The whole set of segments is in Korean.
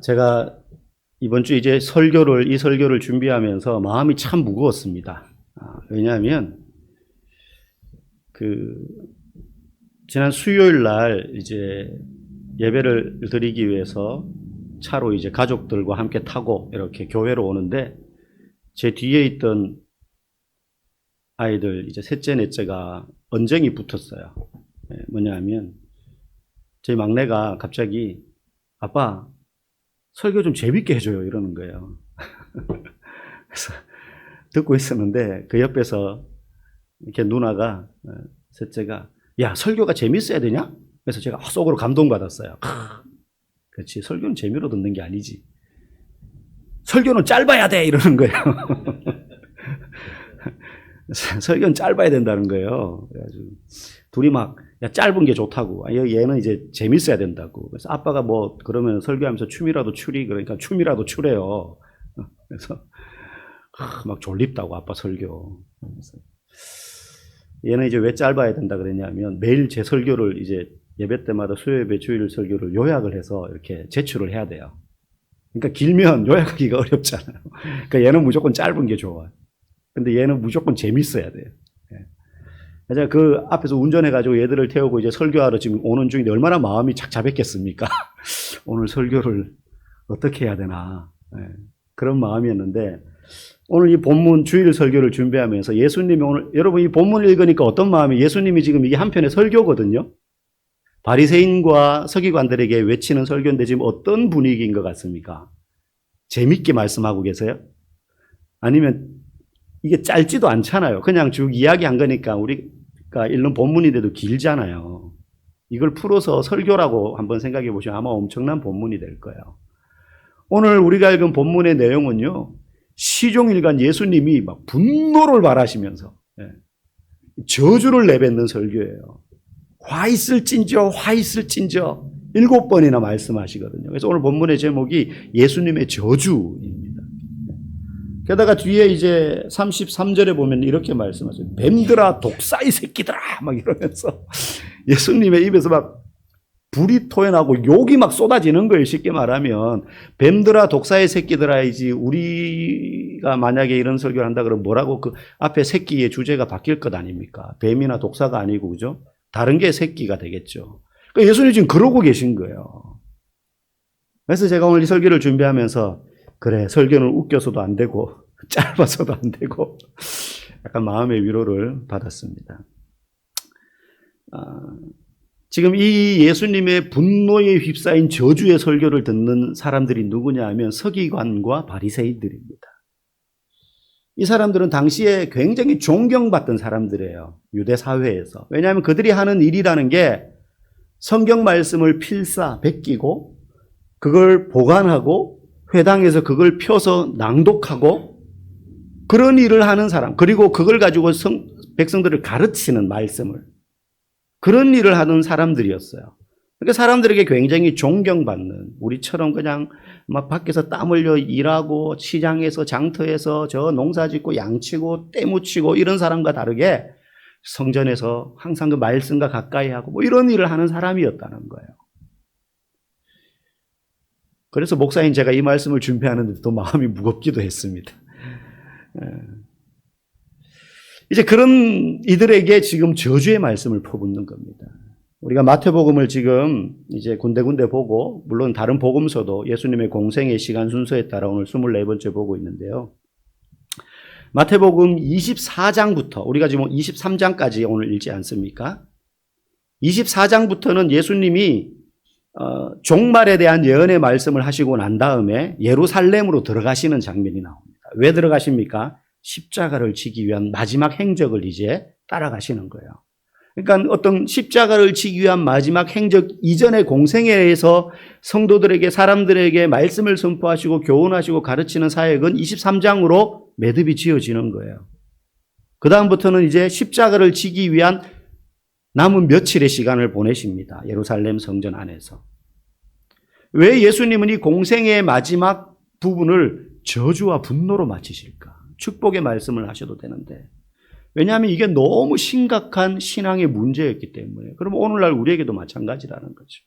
제가 이번 주 이제 이 설교를 준비하면서 마음이 참 무거웠습니다. 왜냐하면 지난 수요일 날 이제 예배를 드리기 위해서 차로 이제 가족들과 함께 타고 이렇게 교회로 오는데 제 뒤에 있던 아이들 이제 셋째, 넷째가 언쟁이 붙었어요. 뭐냐면 제 막내가 갑자기 아빠 설교 좀 재밌게 해줘요 이러는 거예요. 그래서 듣고 있었는데 그 옆에서 이렇게 누나가 셋째가 야 설교가 재밌어야 되냐? 그래서 제가 속으로 감동받았어요. 그렇지 설교는 재미로 듣는 게 아니지. 설교는 짧아야 돼 이러는 거예요. 설교는 짧아야 된다는 거예요. 그래가지고 둘이 막 야, 짧은 게 좋다고. 얘는 이제 재밌어야 된다고. 그래서 아빠가 뭐 그러면 설교하면서 춤이라도 추리 그러니까 춤이라도 추래요. 그래서 막 졸립다고 아빠 설교. 그래서 얘는 이제 왜 짧아야 된다 그랬냐면 매일 제 설교를 이제 예배 때마다 수요예배 주일 설교를 요약을 해서 이렇게 제출을 해야 돼요. 그러니까 길면 요약하기가 어렵잖아요. 그러니까 얘는 무조건 짧은 게 좋아. 근데 얘는 무조건 재밌어야 돼요. 제가 그 앞에서 운전해가지고 얘들을 태우고 이제 설교하러 지금 오는 중인데 얼마나 마음이 착잡했겠습니까? 오늘 설교를 어떻게 해야 되나. 그런 마음이었는데 오늘 이 본문 주일 설교를 준비하면서 예수님이 오늘 여러분 이 본문을 읽으니까 어떤 마음이 예수님이 지금 이게 한편의 설교거든요. 바리새인과 서기관들에게 외치는 설교인데 지금 어떤 분위기인 것 같습니까? 재밌게 말씀하고 계세요? 아니면 이게 짧지도 않잖아요. 그냥 쭉 이야기한 거니까 우리가 읽는 본문인데도 길잖아요. 이걸 풀어서 설교라고 한번 생각해 보시면 아마 엄청난 본문이 될 거예요. 오늘 우리가 읽은 본문의 내용은요. 시종일관 예수님이 막 분노를 발하시면서 저주를 내뱉는 설교예요. 화 있을진저 화 있을진저 7번이나 말씀하시거든요. 그래서 오늘 본문의 제목이 예수님의 저주입니다. 게다가 뒤에 이제 33절에 보면 이렇게 말씀하세요. 뱀들아 독사의 새끼들아 막 이러면서 예수님의 입에서 막 불이 토해나고 욕이 막 쏟아지는 거예요. 쉽게 말하면 뱀들아 독사의 새끼들아이지 우리가 만약에 이런 설교를 한다 그러면 뭐라고 그 앞에 새끼의 주제가 바뀔 것 아닙니까? 뱀이나 독사가 아니고 그죠? 다른 게 새끼가 되겠죠. 그러니까 예수님 지금 그러고 계신 거예요. 그래서 제가 오늘 이 설교를 준비하면서 그래 설교는 웃겨서도 안 되고 짧아서도 안 되고 약간 마음의 위로를 받았습니다. 지금 이 예수님의 분노에 휩싸인 저주의 설교를 듣는 사람들이 누구냐 하면 서기관과 바리새인들입니다. 이 사람들은 당시에 굉장히 존경받던 사람들이에요. 유대 사회에서. 왜냐하면 그들이 하는 일이라는 게 성경 말씀을 필사 베끼고 그걸 보관하고 회당에서 그걸 펴서 낭독하고 그런 일을 하는 사람, 그리고 그걸 가지고 백성들을 가르치는 말씀을 그런 일을 하는 사람들이었어요. 그러니까 사람들에게 굉장히 존경받는, 우리처럼 그냥 막 밖에서 땀 흘려 일하고 시장에서 장터에서 저 농사 짓고 양치고 때묻히고 이런 사람과 다르게 성전에서 항상 그 말씀과 가까이 하고 뭐 이런 일을 하는 사람이었다는 거예요. 그래서 목사인 제가 이 말씀을 준비하는데 또 마음이 무겁기도 했습니다. 이제 그런 이들에게 지금 저주의 말씀을 퍼붓는 겁니다. 우리가 마태복음을 지금 이제 군데군데 보고, 물론 다른 복음서도 예수님의 공생의 시간 순서에 따라 오늘 24번째 보고 있는데요. 마태복음 24장부터, 우리가 지금 23장까지 오늘 읽지 않습니까? 24장부터는 예수님이 종말에 대한 예언의 말씀을 하시고 난 다음에 예루살렘으로 들어가시는 장면이 나옵니다. 왜 들어가십니까? 십자가를 지기 위한 마지막 행적을 이제 따라가시는 거예요. 그러니까 어떤 십자가를 지기 위한 마지막 행적 이전의 공생애에서 성도들에게, 사람들에게 말씀을 선포하시고 교훈하시고 가르치는 사역은 23장으로 매듭이 지어지는 거예요. 그 다음부터는 이제 십자가를 지기 위한 남은 며칠의 시간을 보내십니다. 예루살렘 성전 안에서. 왜 예수님은 이 공생애의 마지막 부분을 저주와 분노로 마치실까? 축복의 말씀을 하셔도 되는데. 왜냐하면 이게 너무 심각한 신앙의 문제였기 때문에. 그럼 오늘날 우리에게도 마찬가지라는 거죠.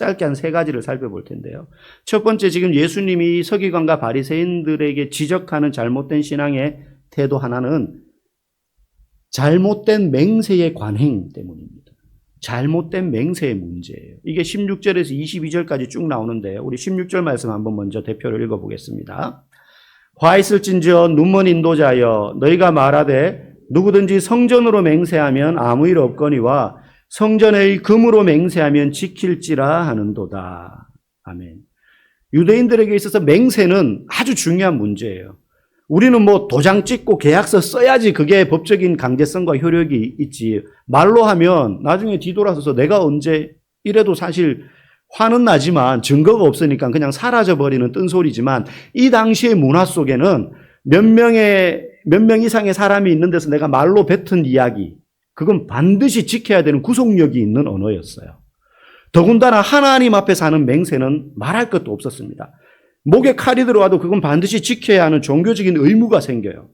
짧게 한 3가지를 살펴볼 텐데요. 첫 번째, 지금 예수님이 서기관과 바리새인들에게 지적하는 잘못된 신앙의 태도 하나는 잘못된 맹세의 관행 때문입니다. 잘못된 맹세의 문제예요. 이게 16절에서 22절까지 쭉 나오는데요. 우리 16절 말씀 한번 먼저 대표를 읽어보겠습니다. 화 있을진저 눈먼 인도자여 너희가 말하되 누구든지 성전으로 맹세하면 아무 일 없거니와 성전의 금으로 맹세하면 지킬지라 하는도다. 아멘. 유대인들에게 있어서 맹세는 아주 중요한 문제예요. 우리는 뭐 도장 찍고 계약서 써야지 그게 법적인 강제성과 효력이 있지. 말로 하면 나중에 뒤돌아서서 내가 언제 이래도 사실 화는 나지만 증거가 없으니까 그냥 사라져버리는 뜬소리지만 이 당시의 문화 속에는 몇 명 이상의 사람이 있는 데서 내가 말로 뱉은 이야기, 그건 반드시 지켜야 되는 구속력이 있는 언어였어요. 더군다나 하나님 앞에서 하는 맹세는 말할 것도 없었습니다. 목에 칼이 들어와도 그건 반드시 지켜야 하는 종교적인 의무가 생겨요.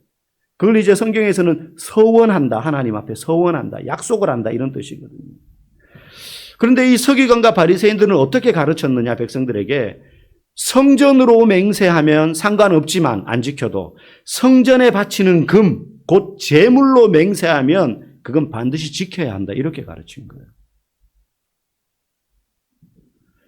그걸 이제 성경에서는 서원한다, 하나님 앞에 서원한다, 약속을 한다 이런 뜻이거든요. 그런데 이 서기관과 바리새인들은 어떻게 가르쳤느냐, 백성들에게. 성전으로 맹세하면 상관없지만 안 지켜도 성전에 바치는 금, 곧 제물로 맹세하면 그건 반드시 지켜야 한다, 이렇게 가르친 거예요.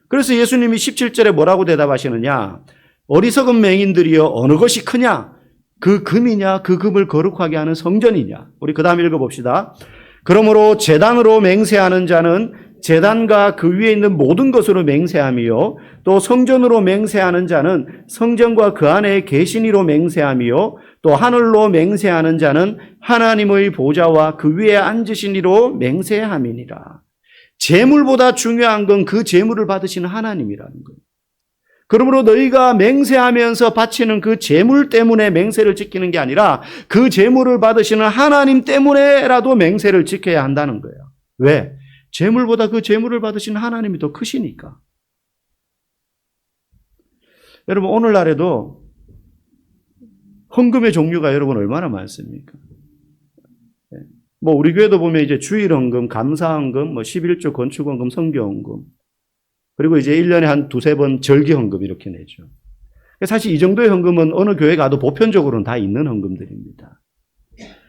그래서 예수님이 17절에 뭐라고 대답하시느냐? 어리석은 맹인들이여 어느 것이 크냐? 그 금이냐? 그 금을 거룩하게 하는 성전이냐? 우리 그 다음 읽어봅시다. 그러므로 제단으로 맹세하는 자는 제단과 그 위에 있는 모든 것으로 맹세함이요 또 성전으로 맹세하는 자는 성전과 그 안에 계시니로 맹세함이요 또 하늘로 맹세하는 자는 하나님의 보좌와 그 위에 앉으시니로 맹세함이니라. 재물보다 중요한 건 그 재물을 받으시는 하나님이라는 거예요. 그러므로 너희가 맹세하면서 바치는 그 재물 때문에 맹세를 지키는 게 아니라 그 재물을 받으시는 하나님 때문에라도 맹세를 지켜야 한다는 거예요. 왜? 재물보다 그 재물을 받으시는 하나님이 더 크시니까. 여러분, 오늘날에도 헌금의 종류가 여러분 얼마나 많습니까? 뭐 우리 교회도 보면 이제 주일 헌금, 감사 헌금, 뭐 11조 건축 헌금, 성교 헌금, 그리고 이제 1년에 한 2-3번 절기 헌금 이렇게 내죠. 사실 이 정도의 헌금은 어느 교회 가도 보편적으로는 다 있는 헌금들입니다.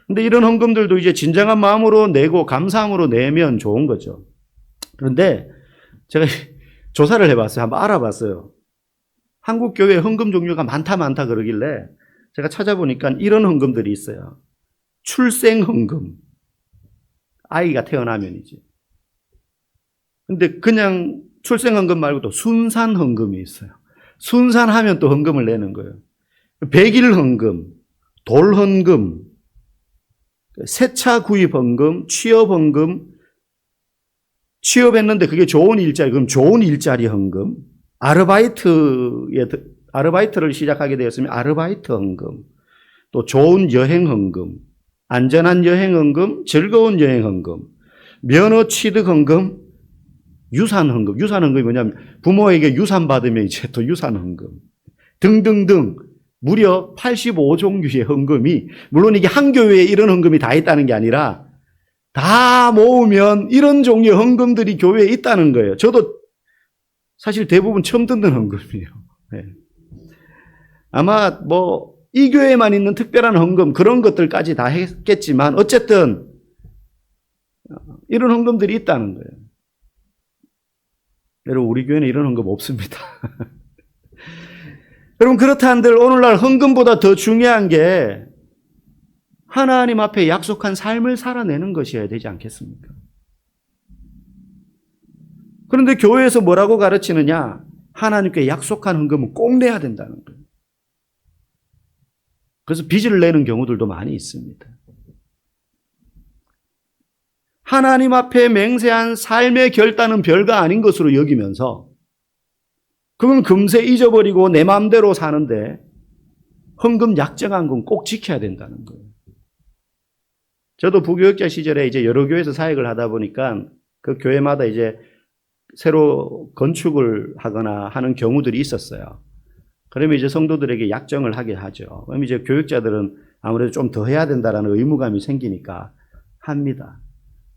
근데 이런 헌금들도 이제 진정한 마음으로 내고 감사함으로 내면 좋은 거죠. 그런데 제가 조사를 해봤어요. 한번 알아봤어요. 한국 교회 헌금 종류가 많다 그러길래 제가 찾아보니까 이런 헌금들이 있어요. 출생 헌금. 아이가 태어나면이지. 근데 그냥 출생 헌금 말고도 순산 헌금이 있어요. 순산하면 또 헌금을 내는 거예요. 백일 헌금, 돌 헌금, 세차 구입 헌금, 취업 헌금, 취업했는데 그게 좋은 일자리, 그럼 좋은 일자리 헌금, 아르바이트를 시작하게 되었으면 아르바이트 헌금, 또 좋은 여행 헌금, 안전한 여행 헌금, 즐거운 여행 헌금, 면허 취득 헌금, 유산 헌금. 유산 헌금이 뭐냐면 부모에게 유산 받으면 이제 또 유산 헌금 등등등 무려 85종류의 헌금이, 물론 이게 한 교회에 이런 헌금이 다 있다는 게 아니라 다 모으면 이런 종류의 헌금들이 교회에 있다는 거예요. 저도 사실 대부분 처음 듣는 헌금이에요. 네. 아마 뭐 이 교회에만 있는 특별한 헌금 그런 것들까지 다 했겠지만 어쨌든 이런 헌금들이 있다는 거예요. 여러분, 우리 교회는 이런 헌금 없습니다. 여러분, 그렇다 한들 오늘날 헌금보다 더 중요한 게 하나님 앞에 약속한 삶을 살아내는 것이어야 되지 않겠습니까? 그런데 교회에서 뭐라고 가르치느냐? 하나님께 약속한 헌금은 꼭 내야 된다는 거예요. 그래서 빚을 내는 경우들도 많이 있습니다. 하나님 앞에 맹세한 삶의 결단은 별거 아닌 것으로 여기면서 그건 금세 잊어버리고 내 마음대로 사는데 헌금 약정한 건 꼭 지켜야 된다는 거예요. 저도 부교육자 시절에 이제 여러 교회에서 사역을 하다 보니까 그 교회마다 이제 새로 건축을 하거나 하는 경우들이 있었어요. 그러면 이제 성도들에게 약정을 하게 하죠. 그럼 이제 교육자들은 아무래도 좀 더 해야 된다라는 의무감이 생기니까 합니다.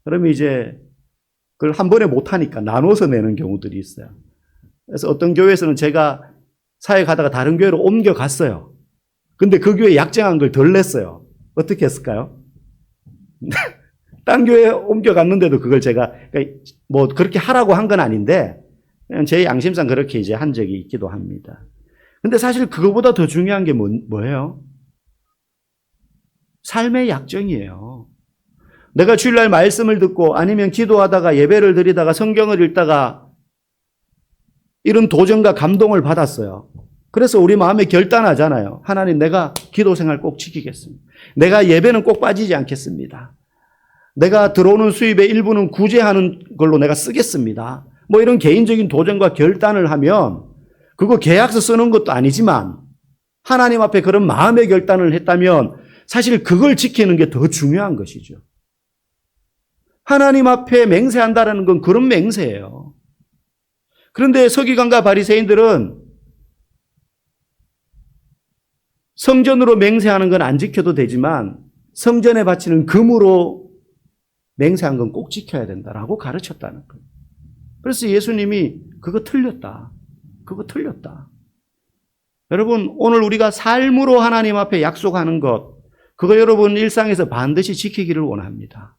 그러면 이제 그걸 한 번에 못하니까 나눠서 내는 경우들이 있어요. 그래서 어떤 교회에서는 제가 사회 가다가 다른 교회로 옮겨갔어요. 근데 그 교회 약정한 걸 덜 냈어요. 어떻게 했을까요? 딴 교회에 옮겨갔는데도 그걸 제가 뭐 그렇게 하라고 한 건 아닌데 그냥 제 양심상 그렇게 이제 한 적이 있기도 합니다. 근데 사실 그거보다 더 중요한 게 뭐예요? 삶의 약정이에요. 내가 주일날 말씀을 듣고 아니면 기도하다가 예배를 드리다가 성경을 읽다가 이런 도전과 감동을 받았어요. 그래서 우리 마음에 결단하잖아요. 하나님, 내가 기도 생활 꼭 지키겠습니다. 내가 예배는 꼭 빠지지 않겠습니다. 내가 들어오는 수입의 일부는 구제하는 걸로 내가 쓰겠습니다. 뭐 이런 개인적인 도전과 결단을 하면 그거 계약서 쓰는 것도 아니지만 하나님 앞에 그런 마음의 결단을 했다면 사실 그걸 지키는 게 더 중요한 것이죠. 하나님 앞에 맹세한다는 건 그런 맹세예요. 그런데 서기관과 바리새인들은 성전으로 맹세하는 건 안 지켜도 되지만 성전에 바치는 금으로 맹세한 건 꼭 지켜야 된다라고 가르쳤다는 거예요. 그래서 예수님이 그거 틀렸다. 그거 틀렸다. 여러분, 오늘 우리가 삶으로 하나님 앞에 약속하는 것, 그거 여러분 일상에서 반드시 지키기를 원합니다.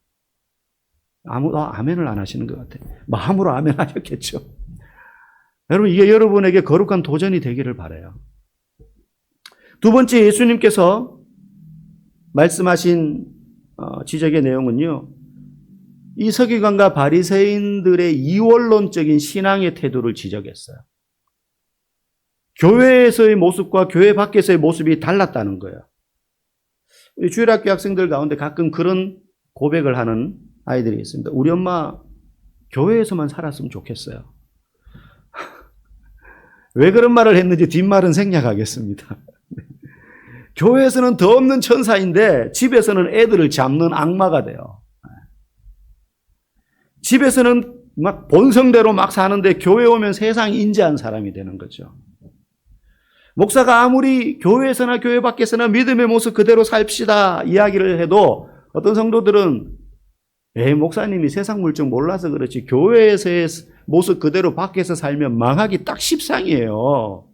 아무도 아멘을 안 하시는 것 같아요. 마음으로 아멘 하셨겠죠. 여러분, 이게 여러분에게 거룩한 도전이 되기를 바라요. 두 번째 예수님께서 말씀하신 지적의 내용은요, 이 서기관과 바리새인들의 이원론적인 신앙의 태도를 지적했어요. 교회에서의 모습과 교회 밖에서의 모습이 달랐다는 거예요. 주일학교 학생들 가운데 가끔 그런 고백을 하는 아이들이 있습니다. 우리 엄마 교회에서만 살았으면 좋겠어요. 왜 그런 말을 했는지 뒷말은 생략하겠습니다. 교회에서는 더 없는 천사인데 집에서는 애들을 잡는 악마가 돼요. 집에서는 막 본성대로 막 사는데 교회 오면 세상 인지한 사람이 되는 거죠. 목사가 아무리 교회에서나 교회 밖에서나 믿음의 모습 그대로 삽시다 이야기를 해도 어떤 성도들은 목사님이 세상 물정 몰라서 그렇지 교회에서의 모습 그대로 밖에서 살면 망하기 딱 십상이에요.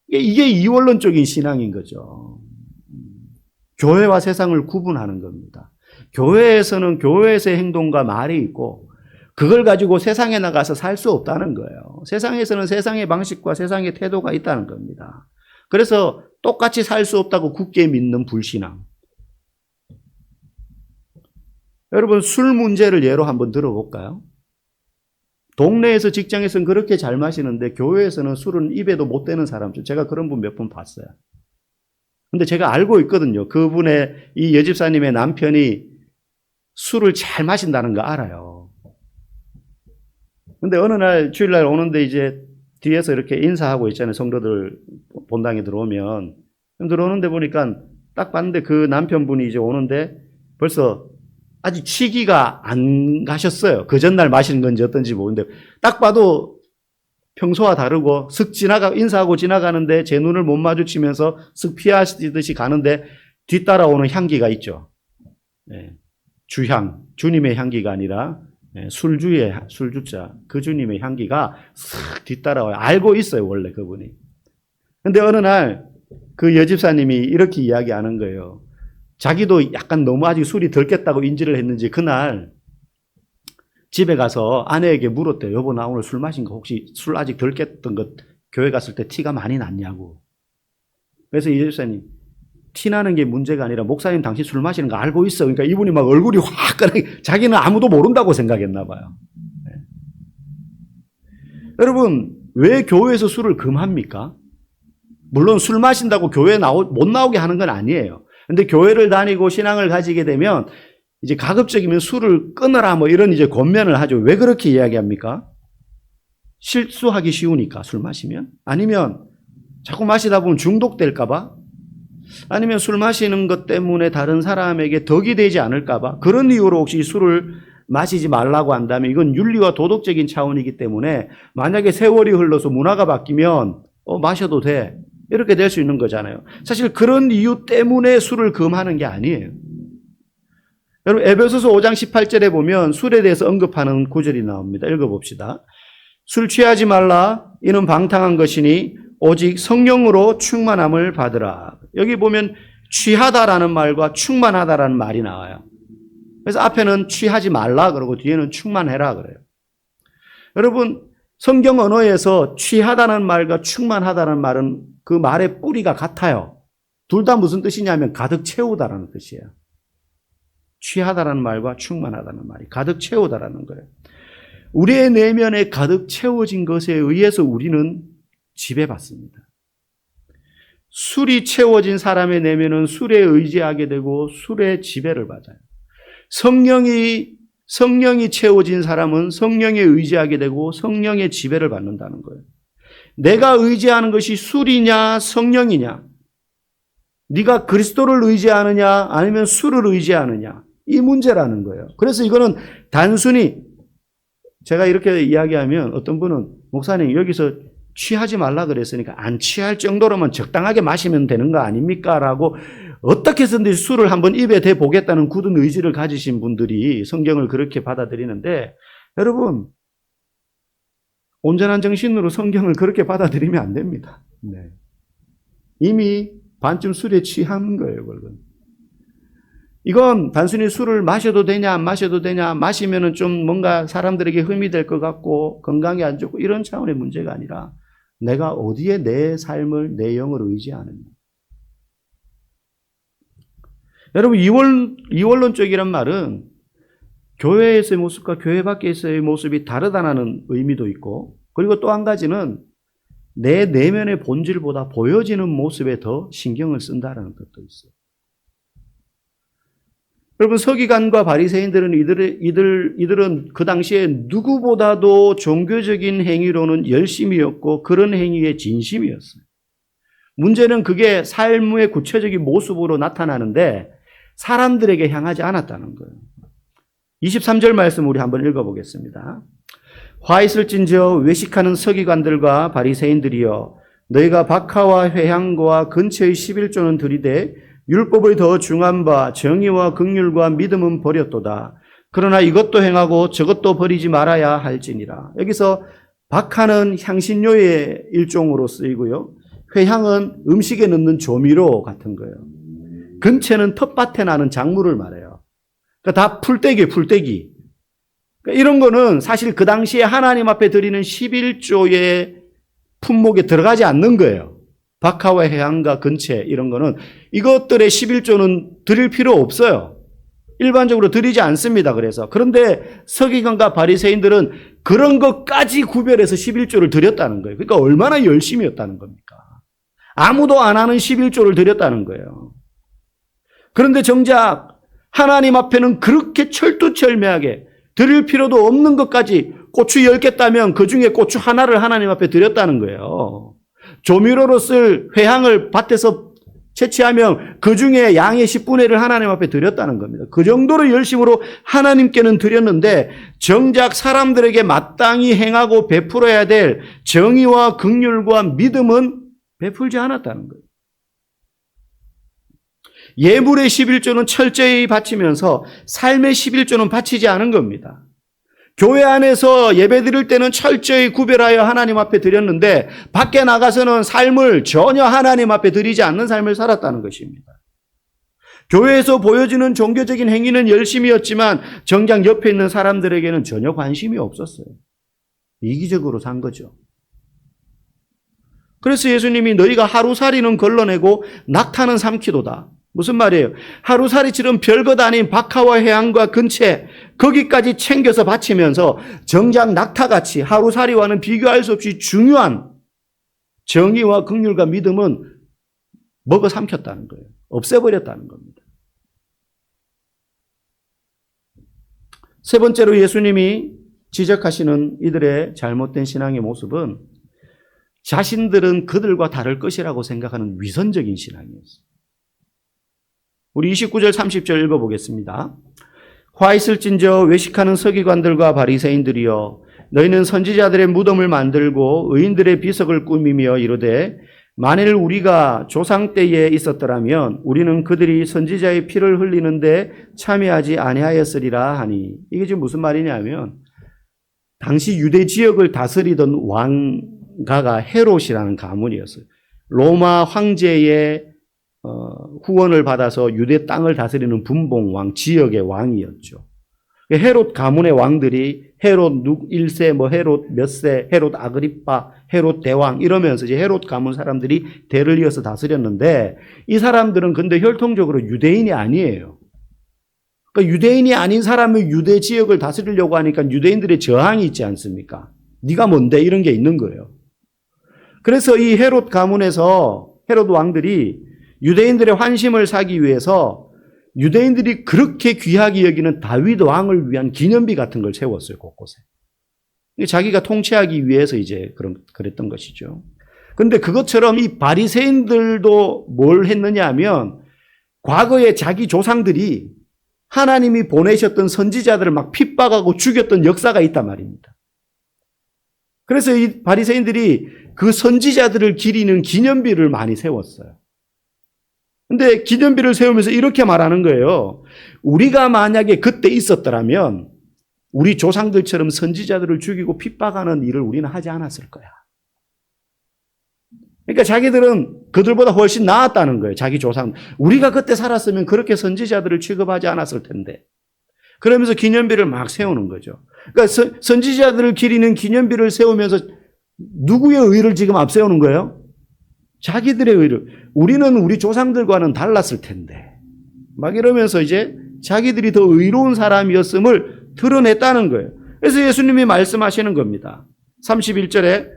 이게 이원론적인 신앙인 거죠. 교회와 세상을 구분하는 겁니다. 교회에서는 교회에서의 행동과 말이 있고 그걸 가지고 세상에 나가서 살 수 없다는 거예요. 세상에서는 세상의 방식과 세상의 태도가 있다는 겁니다. 그래서 똑같이 살 수 없다고 굳게 믿는 불신앙. 여러분, 술 문제를 예로 한번 들어볼까요? 동네에서 직장에서는 그렇게 잘 마시는데 교회에서는 술은 입에도 못 대는 사람, 제가 그런 분 몇 분 봤어요. 근데 제가 알고 있거든요. 그분의 이 여집사님의 남편이 술을 잘 마신다는 거 알아요. 근데 어느 날 주일날 오는데 이제 뒤에서 이렇게 인사하고 있잖아요. 성도들 본당에 들어오면. 들어오는데 보니까 딱 봤는데 그 남편분이 이제 오는데 벌써 아직 취기가 안 가셨어요. 그 전날 마시는 건지 어떤지 모르는데 딱 봐도 평소와 다르고 슥 인사하고 지나가는데 제 눈을 못 마주치면서 슥 피하시듯이 가는데 뒤따라오는 향기가 있죠. 네. 주향, 주님의 향기가 아니라 술주자, 그 주님의 향기가 싹 뒤따라와요. 알고 있어요, 원래 그분이. 근데 어느 날 그 여집사님이 이렇게 이야기하는 거예요. 자기도 약간 너무 아직 술이 덜 깼다고 인지를 했는지 그날 집에 가서 아내에게 물었대요. 여보, 나 오늘 술 마신 거 혹시 술 아직 덜 깼던 것 교회 갔을 때 티가 많이 났냐고. 그래서 이 여집사님, 티 나는 게 문제가 아니라 목사님 당신 술 마시는 거 알고 있어. 그러니까 이분이 막 얼굴이 확 꺼내, 자기는 아무도 모른다고 생각했나 봐요. 네. 여러분, 왜 교회에서 술을 금합니까? 물론 술 마신다고 교회에 못 나오게 하는 건 아니에요. 근데 교회를 다니고 신앙을 가지게 되면 이제 가급적이면 술을 끊어라 뭐 이런 이제 권면을 하죠. 왜 그렇게 이야기합니까? 실수하기 쉬우니까 술 마시면. 아니면 자꾸 마시다 보면 중독될까 봐. 아니면 술 마시는 것 때문에 다른 사람에게 덕이 되지 않을까 봐. 그런 이유로 혹시 술을 마시지 말라고 한다면 이건 윤리와 도덕적인 차원이기 때문에 만약에 세월이 흘러서 문화가 바뀌면 마셔도 돼. 이렇게 될 수 있는 거잖아요. 사실 그런 이유 때문에 술을 금하는 게 아니에요. 여러분 에베소서 5장 18절에 보면 술에 대해서 언급하는 구절이 나옵니다. 읽어봅시다. 술 취하지 말라. 이는 방탕한 것이니 오직 성령으로 충만함을 받으라. 여기 보면 취하다라는 말과 충만하다라는 말이 나와요. 그래서 앞에는 취하지 말라 그러고 뒤에는 충만해라 그래요. 여러분 성경 언어에서 취하다는 말과 충만하다는 말은 그 말의 뿌리가 같아요. 둘 다 무슨 뜻이냐면 가득 채우다라는 뜻이에요. 취하다라는 말과 충만하다는 말이 가득 채우다라는 거예요. 우리의 내면에 가득 채워진 것에 의해서 우리는 지배받습니다. 술이 채워진 사람의 내면은 술에 의지하게 되고 술의 지배를 받아요. 성령이 채워진 사람은 성령에 의지하게 되고 성령의 지배를 받는다는 거예요. 내가 의지하는 것이 술이냐 성령이냐, 네가 그리스도를 의지하느냐 아니면 술을 의지하느냐, 이 문제라는 거예요. 그래서 이거는 단순히 제가 이렇게 이야기하면 어떤 분은 목사님 여기서 취하지 말라 그랬으니까 안 취할 정도로만 적당하게 마시면 되는 거 아닙니까? 라고 어떻게 해서든지 술을 한번 입에 대보겠다는 굳은 의지를 가지신 분들이 성경을 그렇게 받아들이는데, 여러분 온전한 정신으로 성경을 그렇게 받아들이면 안 됩니다. 네. 이미 반쯤 술에 취한 거예요. 그건. 이건 단순히 술을 마셔도 되냐 안 마셔도 되냐, 마시면은 좀 뭔가 사람들에게 흠이 될 것 같고 건강에 안 좋고 이런 차원의 문제가 아니라 내가 어디에 내 삶을 내 영을 의지하느냐. 여러분 이원론적이란 말은 교회에서의 모습과 교회 밖에서의 모습이 다르다는 의미도 있고, 그리고 또 한 가지는 내 내면의 본질보다 보여지는 모습에 더 신경을 쓴다는 것도 있어요. 여러분 서기관과 바리새인들은 이들은 그 당시에 누구보다도 종교적인 행위로는 열심이었고 그런 행위에 진심이었어요. 문제는 그게 삶의 구체적인 모습으로 나타나는데 사람들에게 향하지 않았다는 거예요. 23절 말씀 우리 한번 읽어보겠습니다. 화 있을진저 외식하는 서기관들과 바리새인들이여, 너희가 박하와 회향과 근처의 11조는 들이되 율법의 더 중한 바 정의와 긍휼과 믿음은 버렸도다. 그러나 이것도 행하고 저것도 버리지 말아야 할지니라. 여기서 박하는 향신료의 일종으로 쓰이고요, 회향은 음식에 넣는 조미료 같은 거예요. 근채는 텃밭에 나는 작물을 말해요. 그러니까 다 풀떼기. 그러니까 이런 거는 사실 그 당시에 하나님 앞에 드리는 11조의 품목에 들어가지 않는 거예요. 박하와 회향과 근채 이런 거는, 이것들의 11조는 드릴 필요 없어요. 일반적으로 드리지 않습니다. 그런데 서기관과 바리새인들은 그런 것까지 구별해서 11조를 드렸다는 거예요. 그러니까 얼마나 열심이었다는 겁니까? 아무도 안 하는 11조를 드렸다는 거예요. 그런데 정작 하나님 앞에는 그렇게 철두철미하게 드릴 필요도 없는 것까지, 고추 10개 따면 그 중에 고추 하나를 하나님 앞에 드렸다는 거예요. 조미료로 쓸 회향을 밭에서 채취하면 그 중에 양의 10분의 1을 하나님 앞에 드렸다는 겁니다. 그 정도로 열심으로 하나님께는 드렸는데 정작 사람들에게 마땅히 행하고 베풀어야 될 정의와 긍휼과 믿음은 베풀지 않았다는 거예요. 예물의 11조는 철저히 바치면서 삶의 11조는 바치지 않은 겁니다. 교회 안에서 예배 드릴 때는 철저히 구별하여 하나님 앞에 드렸는데 밖에 나가서는 삶을 전혀 하나님 앞에 드리지 않는 삶을 살았다는 것입니다. 교회에서 보여지는 종교적인 행위는 열심이었지만 정작 옆에 있는 사람들에게는 전혀 관심이 없었어요. 이기적으로 산 거죠. 그래서 예수님이 너희가 하루살이는 걸러내고 낙타는 삼키도다. 무슨 말이에요? 하루살이처럼 별것 아닌 박하와 회향과 근채 거기까지 챙겨서 바치면서 정작 낙타같이 하루살이와는 비교할 수 없이 중요한 정의와 긍휼과 믿음은 먹어 삼켰다는 거예요. 없애버렸다는 겁니다. 세 번째로 예수님이 지적하시는 이들의 잘못된 신앙의 모습은 자신들은 그들과 다를 것이라고 생각하는 위선적인 신앙이었어요. 우리 29절 30절 읽어보겠습니다. 화 있을진저 외식하는 서기관들과 바리새인들이여, 너희는 선지자들의 무덤을 만들고 의인들의 비석을 꾸미며 이르되 만일 우리가 조상 때에 있었더라면 우리는 그들이 선지자의 피를 흘리는데 참여하지 아니하였으리라 하니, 이게 지금 무슨 말이냐면 당시 유대 지역을 다스리던 왕가가 헤롯이라는 가문이었어요. 로마 황제의 후원을 받아서 유대 땅을 다스리는 분봉왕, 지역의 왕이었죠. 헤롯 가문의 왕들이 헤롯 1세, 헤롯 몇 세, 헤롯 아그리파, 헤롯 대왕 이러면서 이제 헤롯 가문 사람들이 대를 이어서 다스렸는데, 이 사람들은 근데 혈통적으로 유대인이 아니에요. 그러니까 유대인이 아닌 사람이 유대 지역을 다스리려고 하니까 유대인들의 저항이 있지 않습니까? 네가 뭔데? 이런 게 있는 거예요. 그래서 이 헤롯 가문에서 헤롯 왕들이 유대인들의 환심을 사기 위해서 유대인들이 그렇게 귀하게 여기는 다윗 왕을 위한 기념비 같은 걸 세웠어요, 곳곳에. 자기가 통치하기 위해서 이제 그랬던 것이죠. 그런데 그것처럼 이 바리새인들도 뭘 했느냐 하면, 과거에 자기 조상들이 하나님이 보내셨던 선지자들을 막 핍박하고 죽였던 역사가 있단 말입니다. 그래서 이 바리새인들이 그 선지자들을 기리는 기념비를 많이 세웠어요. 근데 기념비를 세우면서 이렇게 말하는 거예요. 우리가 만약에 그때 있었더라면 우리 조상들처럼 선지자들을 죽이고 핍박하는 일을 우리는 하지 않았을 거야. 그러니까 자기들은 그들보다 훨씬 나았다는 거예요. 자기 조상. 우리가 그때 살았으면 그렇게 선지자들을 취급하지 않았을 텐데. 그러면서 기념비를 막 세우는 거죠. 그러니까 선지자들을 기리는 기념비를 세우면서 누구의 의를 지금 앞세우는 거예요? 자기들의 의를. 우리는 우리 조상들과는 달랐을 텐데. 막 이러면서 이제 자기들이 더 의로운 사람이었음을 드러냈다는 거예요. 그래서 예수님이 말씀하시는 겁니다. 31절에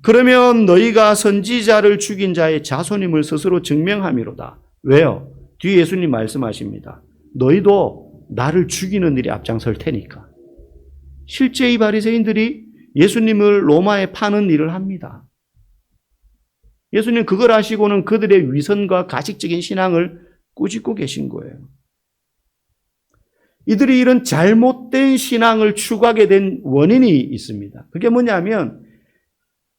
그러면 너희가 선지자를 죽인 자의 자손임을 스스로 증명함이로다. 왜요? 뒤에 예수님 말씀하십니다. 너희도 나를 죽이는 일에 앞장설 테니까. 실제 이 바리새인들이 예수님을 로마에 파는 일을 합니다. 예수님 그걸 아시고는 그들의 위선과 가식적인 신앙을 꾸짖고 계신 거예요. 이들이 이런 잘못된 신앙을 추구하게 된 원인이 있습니다. 그게 뭐냐면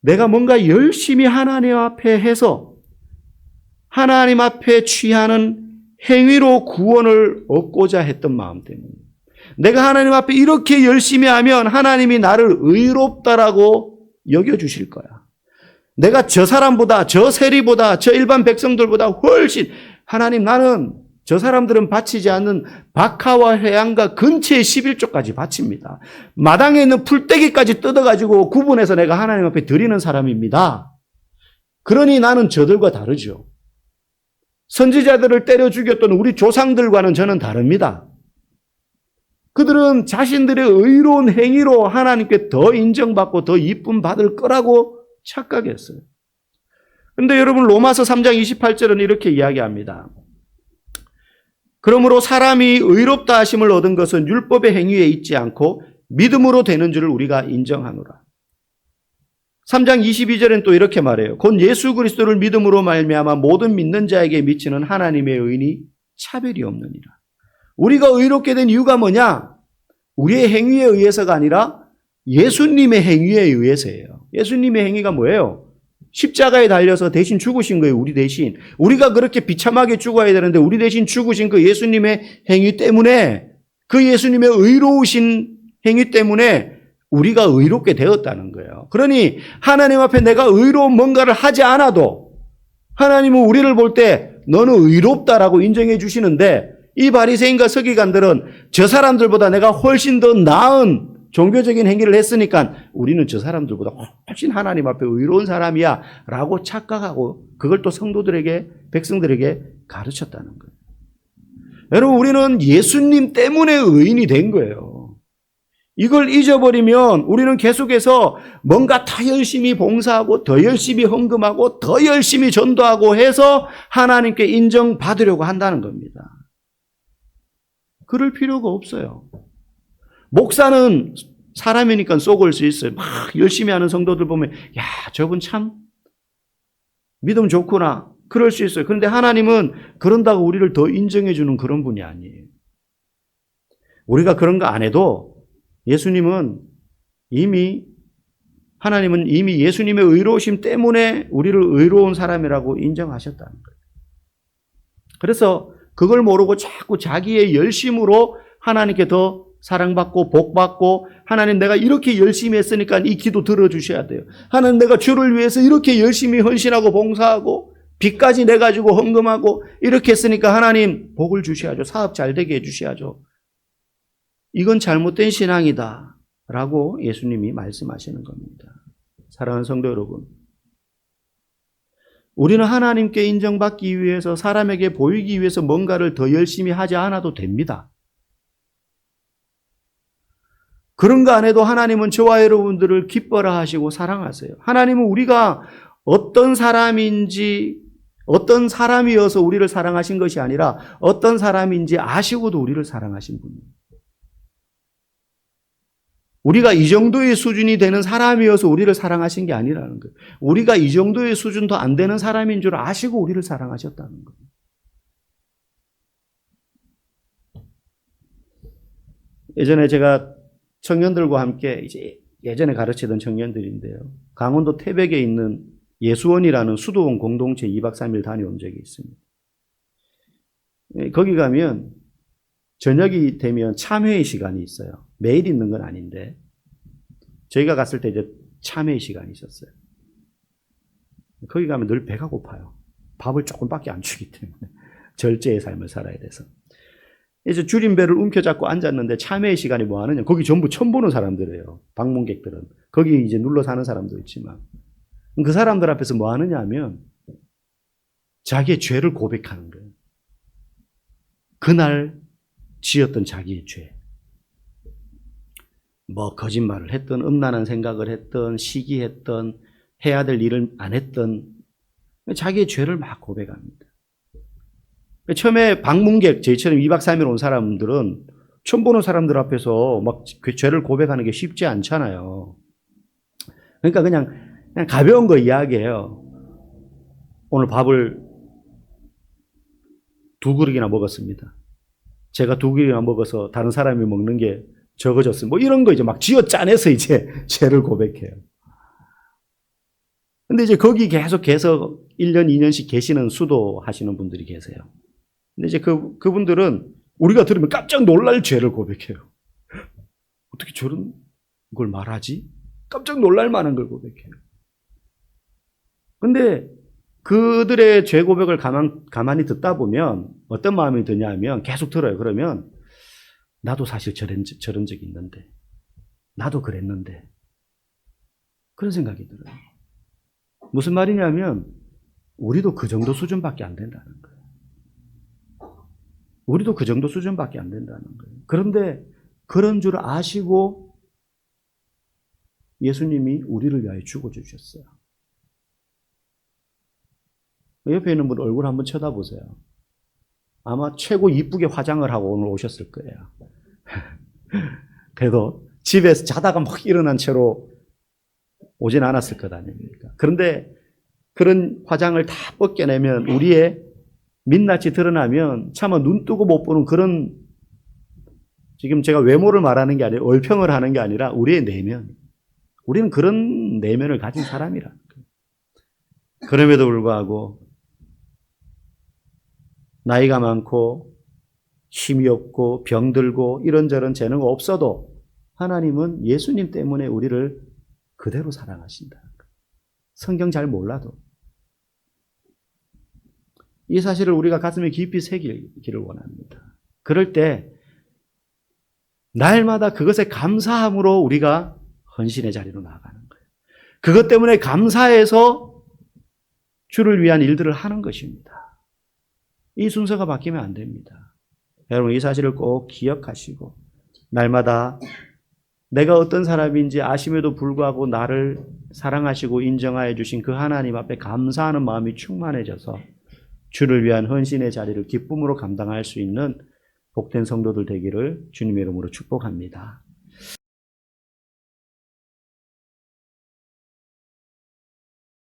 내가 뭔가 열심히 하나님 앞에 해서 하나님 앞에 취하는 행위로 구원을 얻고자 했던 마음 때문입니다. 내가 하나님 앞에 이렇게 열심히 하면 하나님이 나를 의롭다라고 여겨주실 거야. 내가 저 사람보다, 저 세리보다, 저 일반 백성들보다 훨씬, 하나님 나는 저 사람들은 바치지 않는 박하와 회양과 근처의 11조까지 바칩니다. 마당에 있는 풀떼기까지 뜯어가지고 구분해서 내가 하나님 앞에 드리는 사람입니다. 그러니 나는 저들과 다르죠. 선지자들을 때려 죽였던 우리 조상들과는 저는 다릅니다. 그들은 자신들의 의로운 행위로 하나님께 더 인정받고 더 이쁨 받을 거라고 착각했어요. 그런데 여러분 로마서 3장 28절은 이렇게 이야기합니다. 그러므로 사람이 의롭다 하심을 얻은 것은 율법의 행위에 있지 않고 믿음으로 되는 줄을 우리가 인정하노라. 3장 22절엔 또 이렇게 말해요. 곧 예수 그리스도를 믿음으로 말미암아 모든 믿는 자에게 미치는 하나님의 의인이 차별이 없느니라. 우리가 의롭게 된 이유가 뭐냐? 우리의 행위에 의해서가 아니라 예수님의 행위에 의해서예요. 예수님의 행위가 뭐예요? 십자가에 달려서 대신 죽으신 거예요. 우리 대신. 우리가 그렇게 비참하게 죽어야 되는데 우리 대신 죽으신 그 예수님의 행위 때문에, 그 예수님의 의로우신 행위 때문에 우리가 의롭게 되었다는 거예요. 그러니 하나님 앞에 내가 의로운 뭔가를 하지 않아도 하나님은 우리를 볼 때 너는 의롭다라고 인정해 주시는데, 이 바리새인과 서기관들은 저 사람들보다 내가 훨씬 더 나은 종교적인 행위를 했으니까 우리는 저 사람들보다 훨씬 하나님 앞에 의로운 사람이야 라고 착각하고 그걸 또 성도들에게, 백성들에게 가르쳤다는 거예요. 여러분, 우리는 예수님 때문에 의인이 된 거예요. 이걸 잊어버리면 우리는 계속해서 뭔가 더 열심히 봉사하고 더 열심히 헌금하고 더 열심히 전도하고 해서 하나님께 인정받으려고 한다는 겁니다. 그럴 필요가 없어요. 목사는 사람이니까 속을 수 있어요. 막 열심히 하는 성도들 보면 야, 저분 참 믿음 좋구나. 그럴 수 있어요. 그런데 하나님은 그런다고 우리를 더 인정해 주는 그런 분이 아니에요. 우리가 그런 거 안 해도 예수님은 이미 하나님은 이미 예수님의 의로우심 때문에 우리를 의로운 사람이라고 인정하셨다는 거예요. 그래서 그걸 모르고 자꾸 자기의 열심으로 하나님께 더 사랑받고 복받고, 하나님 내가 이렇게 열심히 했으니까 이 기도 들어주셔야 돼요. 하나님 내가 주를 위해서 이렇게 열심히 헌신하고 봉사하고 빚까지 내가지고 헌금하고 이렇게 했으니까 하나님 복을 주셔야죠. 사업 잘 되게 해주셔야죠. 이건 잘못된 신앙이다 라고 예수님이 말씀하시는 겁니다. 사랑하는 성도 여러분, 우리는 하나님께 인정받기 위해서, 사람에게 보이기 위해서 뭔가를 더 열심히 하지 않아도 됩니다. 그런 거 안 해도 하나님은 저와 여러분들을 기뻐라 하시고 사랑하세요. 하나님은 우리가 어떤 사람인지, 어떤 사람이어서 우리를 사랑하신 것이 아니라 어떤 사람인지 아시고도 우리를 사랑하신 분이에요. 우리가 이 정도의 수준이 되는 사람이어서 우리를 사랑하신 게 아니라는 거예요. 우리가 이 정도의 수준도 안 되는 사람인 줄 아시고 우리를 사랑하셨다는 거예요. 예전에 제가 청년들과 함께, 이제 예전에 가르치던 청년들인데요, 강원도 태백에 있는 예수원이라는 수도원 공동체 2박 3일 다녀온 적이 있습니다. 거기 가면 저녁이 되면 참회의 시간이 있어요. 매일 있는 건 아닌데 저희가 갔을 때 이제 참회의 시간이 있었어요. 거기 가면 늘 배가 고파요. 밥을 조금밖에 안 주기 때문에. 절제의 삶을 살아야 돼서. 이제 줄임배를 움켜잡고 앉았는데 참회의 시간이 뭐 하느냐. 거기 전부 처음 보는 사람들이에요. 방문객들은. 거기 이제 눌러 사는 사람도 있지만. 그 사람들 앞에서 뭐 하느냐 하면 자기의 죄를 고백하는 거예요. 그날 지었던 자기의 죄. 뭐 거짓말을 했던, 음란한 생각을 했던, 시기했던, 해야 될 일을 안 했던 자기의 죄를 막 고백합니다. 처음에 방문객, 저희처럼 2박 3일 온 사람들은 처음 보는 사람들 앞에서 막 그 죄를 고백하는 게 쉽지 않잖아요. 그러니까 그냥 가벼운 거 이야기해요. 오늘 밥을 2그릇이나 먹었습니다. 제가 2그릇이나 먹어서 다른 사람이 먹는 게 적어졌어요. 뭐 이런 거 이제 막 쥐어 짜내서 이제 죄를 고백해요. 근데 이제 거기 계속 1년, 2년씩 계시는 수도 하시는 분들이 계세요. 근데 이제 그분들은 우리가 들으면 깜짝 놀랄 죄를 고백해요. 어떻게 저런 걸 말하지? 깜짝 놀랄 만한 걸 고백해요. 근데 그들의 죄 고백을 가만히 듣다 보면 어떤 마음이 드냐면 계속 들어요. 그러면 나도 사실 저런 적이 있는데, 나도 그랬는데, 그런 생각이 들어요. 무슨 말이냐면 우리도 그 정도 수준밖에 안 된다는 거예요. 우리도 그 정도 수준밖에 안 된다는 거예요. 그런데 그런 줄 아시고 예수님이 우리를 위하여 죽어주셨어요. 옆에 있는 분 얼굴 한번 쳐다보세요. 아마 최고 이쁘게 화장을 하고 오늘 오셨을 거예요. 그래도 집에서 자다가 막 일어난 채로 오진 않았을 것 아닙니까? 그런데 그런 화장을 다 벗겨내면, 우리의 민낯이 드러나면 차마 눈 뜨고 못 보는 그런, 지금 제가 외모를 말하는 게 아니라 얼평을 하는 게 아니라 우리의 내면, 우리는 그런 내면을 가진 사람이라는 거예요. 그럼에도 불구하고 나이가 많고 힘이 없고 병들고 이런저런 재능 없어도 하나님은 예수님 때문에 우리를 그대로 사랑하신다. 성경 잘 몰라도 이 사실을 우리가 가슴에 깊이 새기기를 원합니다. 그럴 때 날마다 그것에 감사함으로 우리가 헌신의 자리로 나아가는 거예요. 그것 때문에 감사해서 주를 위한 일들을 하는 것입니다. 이 순서가 바뀌면 안 됩니다. 여러분, 이 사실을 꼭 기억하시고 날마다 내가 어떤 사람인지 아심에도 불구하고 나를 사랑하시고 인정하여 주신 그 하나님 앞에 감사하는 마음이 충만해져서 주를 위한 헌신의 자리를 기쁨으로 감당할 수 있는 복된 성도들 되기를 주님의 이름으로 축복합니다.